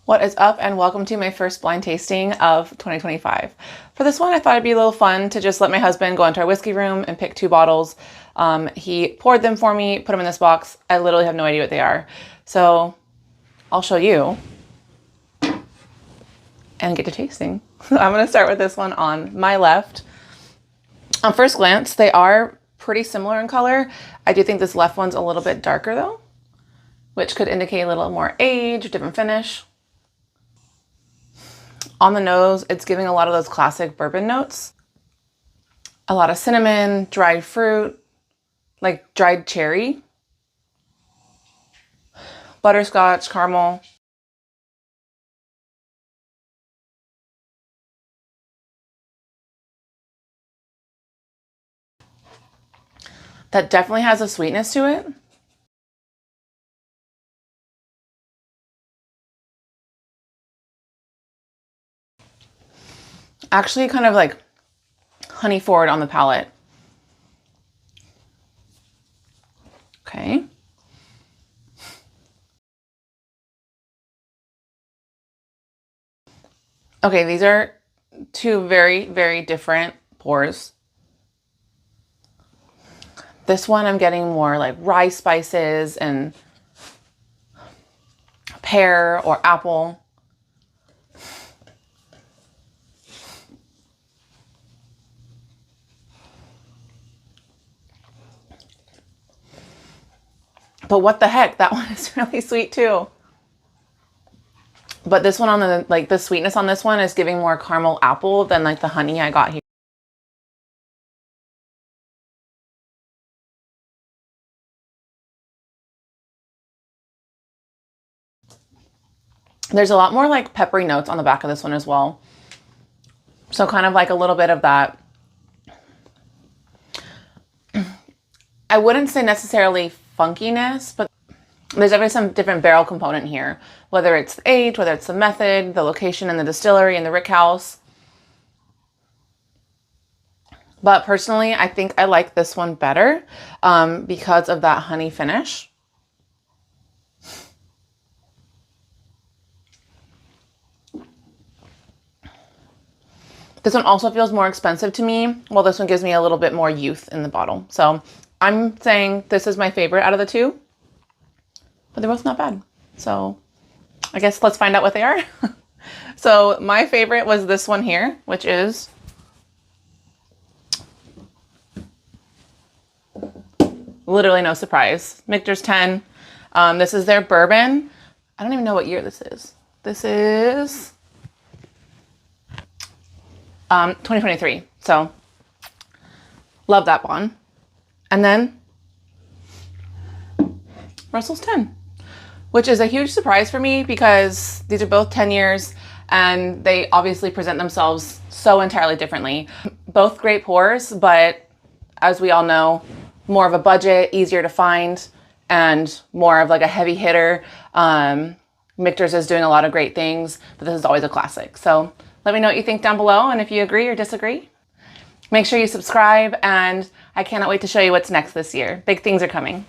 What is up, and welcome to my first blind tasting of 2025. For this one, I thought it'd be a little fun to just let my husband go into our whiskey room and pick two bottles. He poured them for me, put them in this box. I literally have no idea what they are. So I'll show you and get to tasting. I'm gonna start with this one on my left. On first glance, they are pretty similar in color. I do think this left one's a little bit darker though, which could indicate a little more age, different finish. On the nose, it's giving a lot of those classic bourbon notes. A lot of cinnamon, dried fruit, like dried cherry, butterscotch, caramel. That definitely has a sweetness to it. Actually kind of like honey forward on the palate. Okay. Okay, these are two very, very different pours. This one I'm getting more like rye spices and pear or apple. But what the heck, that one is really sweet too. But this one on the, like the sweetness on this one is giving more caramel apple than like the honey I got here. There's a lot more like peppery notes on the back of this one as well. So kind of like a little bit of that. I wouldn't say necessarily funkiness, but there's definitely some different barrel component here, whether it's the age, whether it's the method, the location in the distillery, in the rick house. But personally, I think I like this one better because of that honey finish. This one also feels more expensive to me, while this one gives me a little bit more youth in the bottle. So I'm saying this is my favorite out of the two, but they're both not bad. So I guess let's find out what they are. So my favorite was this one here, which is literally no surprise. Michter's 10. This is their bourbon. I don't even know what year this is. This is 2023. So love that one. And then Russell's 10, which is a huge surprise for me because these are both 10 years and they obviously present themselves so entirely differently. Both great pours, but as we all know, more of a budget, easier to find, and more of like a heavy hitter. Michter's is doing a lot of great things, but this is always a classic. So let me know what you think down below and if you agree or disagree. Make sure you subscribe, and I cannot wait to show you what's next this year. Big things are coming.